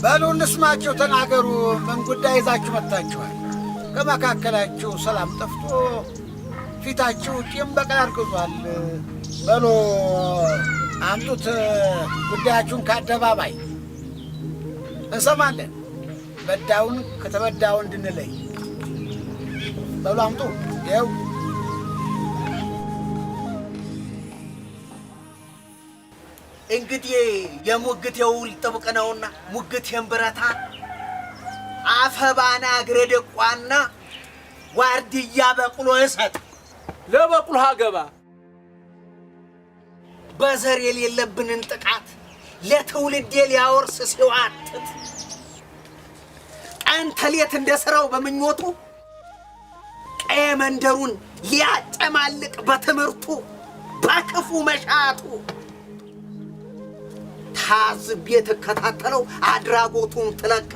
በሉ እንስማቸው፣ ተናገሩ። ምን ጉዳይ ይዛችሁ መጣችኋል? ከመካከላችሁ ሰላም ጠፍቶ ፊታችሁ ቂም በቀል አርግዟል። በሉ አምጡት ጉዳያችሁን ከአደባባይ እንሰማለን። በዳውን ከተበዳው እንድንለይ በሉ አምጡ። ይኸው እንግዲህ የሙግት የውል ጥብቅ ነውና ሙግት የንብረታ አፈባና ግረደቋና ዋርድያ በቅሎ እሰጥ ለበቅሎ ሀገባ በዘር የሌለብንን ጥቃት ለትውልድ ሊያወርስ ሲዋትት አንተሌት እንደሰራው በመኞቱ ቀየ መንደሩን ሊያጨማልቅ በትምርቱ በክፉ መሻቱ ታዝቤ ተከታተለው አድራጎቱን ትለካ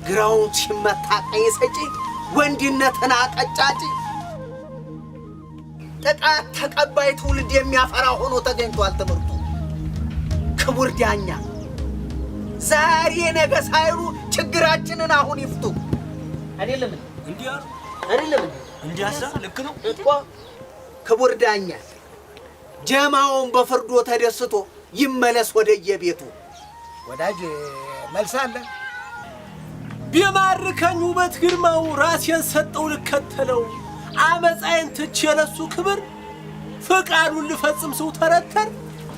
ግራውን ሲመታ ቀይ ሰጪ ወንድነትን አቀጫጭ ጥቃት ተቀባይ ትውልድ የሚያፈራ ሆኖ ተገኝቷል ትምርቱ። ክቡር ዳኛ ዛሬ ነገ ሳይሉ ችግራችንን አሁን ይፍቱ። አይደለም እንዲያሳ ልክ ነው እኮ ክቡር ዳኛ ጀማውን በፍርዶ ተደስቶ ይመለስ ወደየቤቱ። ወዳጅ መልስ አለ። ቢማርከኝ ውበት ግርማው ራሴን ሰጠው ልከተለው አመፃዬን ትቼ ለሱ ክብር ፍቃዱን ልፈጽም ሰው ተረተር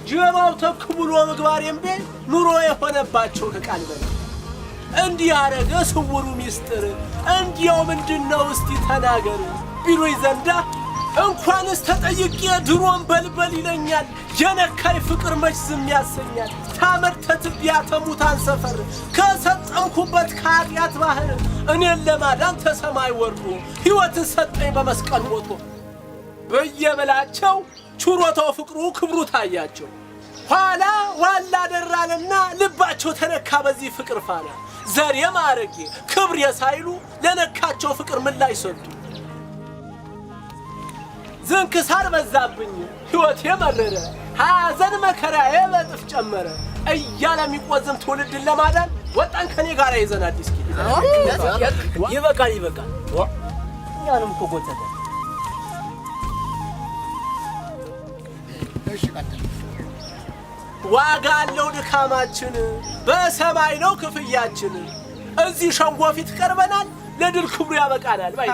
ጀማው ተክብሎ ምግባሬም ቤ ኑሮ የሆነባቸው ከቃል በላይ እንዲህ ያረገ ስውሩ ሚስጥር እንዲያው ምንድነው እስቲ ተናገር ቢሉኝ ዘንዳ እንኳንስ ተጠይቄ ድሮን በልበል ይለኛል። የነካይ ፍቅር መች ዝም ያሰኛል። ታመር ተትቢያ ተሙታን ሰፈር ከሰጠምኩበት ከኃጢአት ባህር እኔን ለማዳን ተሰማይ ወርዶ ሕይወትን ሰጠኝ በመስቀል ሞቶ በየበላቸው ቹሮታው ፍቅሩ ክብሩ ታያቸው። ኋላ ዋላ ደራልና ልባቸው ተነካ በዚህ ፍቅር ፋና ዘር የማረጌ ክብር የሳይሉ ለነካቸው ፍቅር ምላሽ ሰጡ። ዝንክሳር በዛብኝ ሕይወት የመረረ ሐዘን መከራ የበጥፍ ጨመረ እያለ የሚቆዝም ትውልድን ለማዳን ወጣን ከኔ ጋር ይዘን አዲስ ይበቃል እኛንም እኮ ጎተተ። ዋጋ አለው ድካማችን በሰማይ ነው ክፍያችን። እዚህ ሸንጎ ፊት ቀርበናል ለድል ክብሩ ያበቃናል ባይ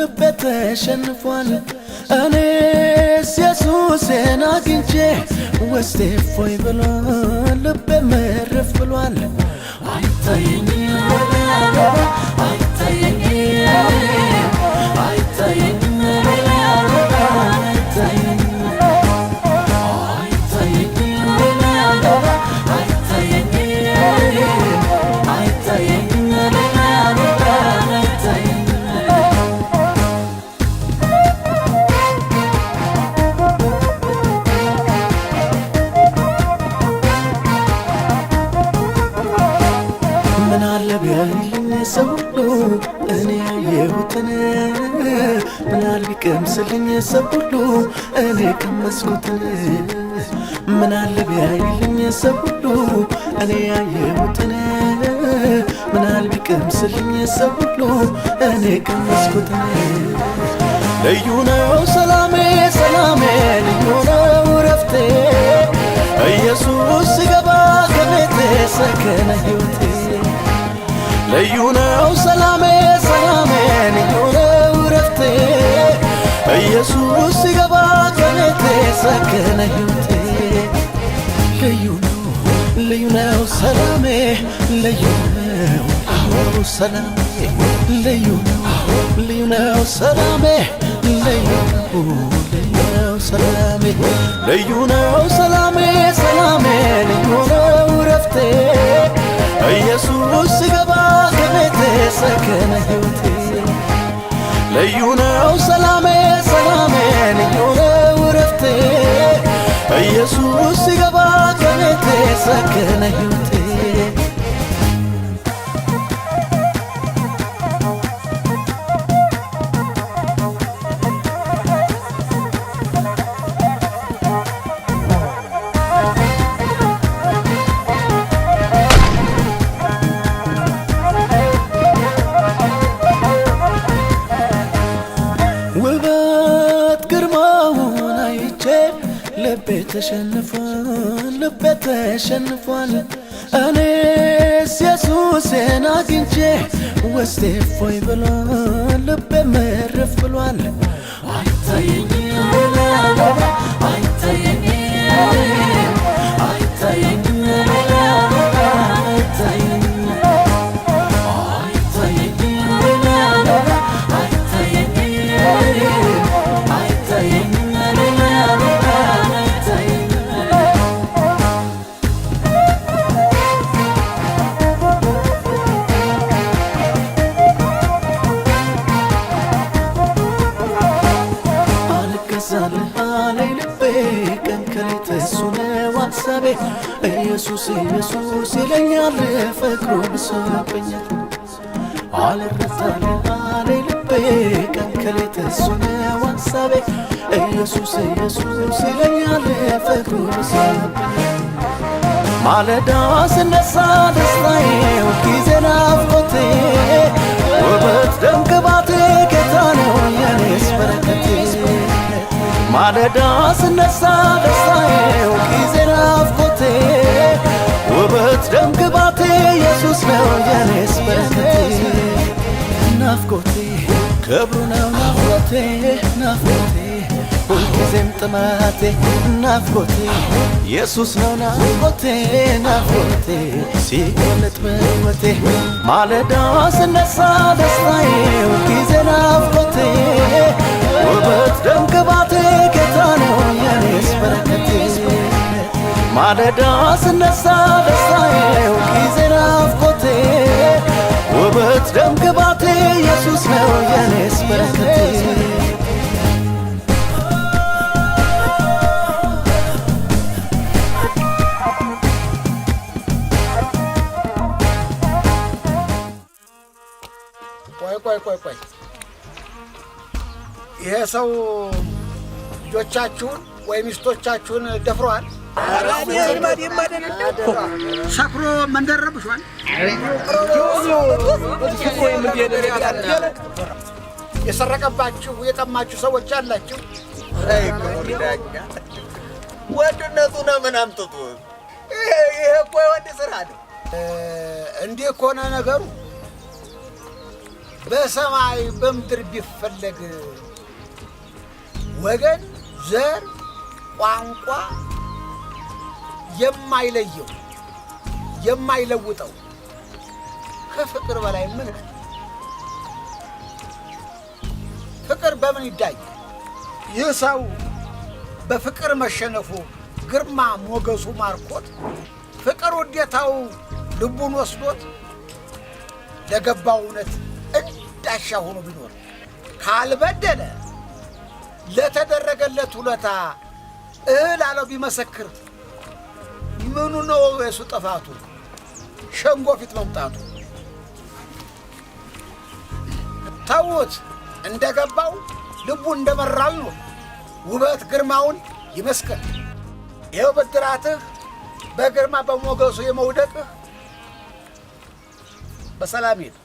ልቤ ተሸንፏል እኔስ ኢየሱስን አግኝቼ ውስጤ እፎይ ብሏል ልቤ መረፍ ብሏል። አይታየኝም ቅምስልኝ ሰው ሁሉ እኔ ቀመስኩትን ምናለ ቢያይልኝ ሰው ሁሉ እኔ ያየሁትን ምናል ቢቀምስልኝ ሰው ሁሉ እኔ ቀመስኩትን ልዩ ነው ሰላሜ ሰላሜ ልዩ ነው ረፍቴ ኢየሱስ ሲገባ ከቤቴ ሰከነ ሕይወቴ ልዩ ነው ሰላሜ ሰላሜ ልዩ ነው ረፍቴ ኢየሱስ ሲገባ ከቤቴ ሰከነ ሕይወቴ ልዩ ነው ሰላሜ ልዩ ነው ሰላሜ ልዩ ነው ሰላሜ ልዩ ነው ሰላሜ ልዩ ነው ሰላሜ ሰላሜ ልዩ ነው ረፍቴ ኢየሱስ ሲገባ ከቤቴ ሰከነ ሕይወቴ ልዩ ነው ሰላሜ ሰላሜ ልዩ ነው ረፍቴ ኢየሱስ ሲገባ ከቤቴ ሰከነ ሕይወቴ ልቤ ተሸንፏል እኔስ ኢየሱስን አግኝቼ ውስጤ እፎይ ብሏል ልቤ መረፍ ብሏል አይታየኝም ኢየሱስ ኢየሱስ ይለኛል ፍቅሩ ብሶብኛል አልረታልህ አለኝ ልቤ ቀን ከሌት እሱ ነው ሐሳቤ ኢየሱስ ኢየሱስ ይለኛል ፍቅሩ ብሶብኛል ማለዳ ስነሳ ደስታዬ ሁልጊዜ ናፍቆቴ ውበት ደም ግባቴ ጌታ ነው የኔስ በረከቴ ማለዳ ስነሳ ደስታዬ ሁልጊዜ ናፍቆቴ ውበት ደም ግባቴ ኢየሱስ ነው የኔስ በረከቴ ናፍቆቴ ክብሩ ነው ናፍቆቴ ሁልጊዜም ጥማቴ ናፍቆቴ ኢየሱስ ነው ናፍቆቴ ሲገለጥ በሕይወቴ ማለዳ ስነሳ ደስታዬ ሁልጊዜ ናፍቆቴ ውበት ደም ግባቴ ጌታ ነው የኔስ በረከቴ ማለዳ ስነሳ ደስታዬ ሁልጊዜ ናፍቆቴ ውበት ደም ግባቴ ኢየሱስ ነው የኔስ በረከቴ ቆይ ይሄ ሰው ልጆቻችሁን ወይ ሚስቶቻችሁን ደፍሯል? ሰክሮ መንደር ረብሿል? የሰረቀባችሁ የቀማችሁ ሰዎች አላችሁ? ወንድነቱ ነው ምን አምጥቶ ይሄ እኮ የወንድ ስራ ነው። እንዲህ ከሆነ ነገሩ በሰማይ በምድር ቢፈለግ ወገን ዘር ቋንቋ የማይለየው የማይለውጠው ከፍቅር በላይ ምን ነው? ፍቅር በምን ይዳኛል? ይህ ሰው በፍቅር መሸነፉ ግርማ ሞገሱ ማርኮት ፍቅር ውዴታው ልቡን ወስዶት ለገባው እውነት እንዳሻ ሆኖ ቢኖር ካልበደለ ለተደረገለት ውለታ አለው ቢመሰክር ምኑ ነው የሱ ጥፋቱ? ሸንጎ ፊት መምጣቱ? ተውት፣ እንደገባው ልቡ እንደመራው ነው። ውበት ግርማውን ይመስክር። ይኸው ብድራትህ በግርማ በሞገሱ የመውደቅህ በሰላም ሂድ።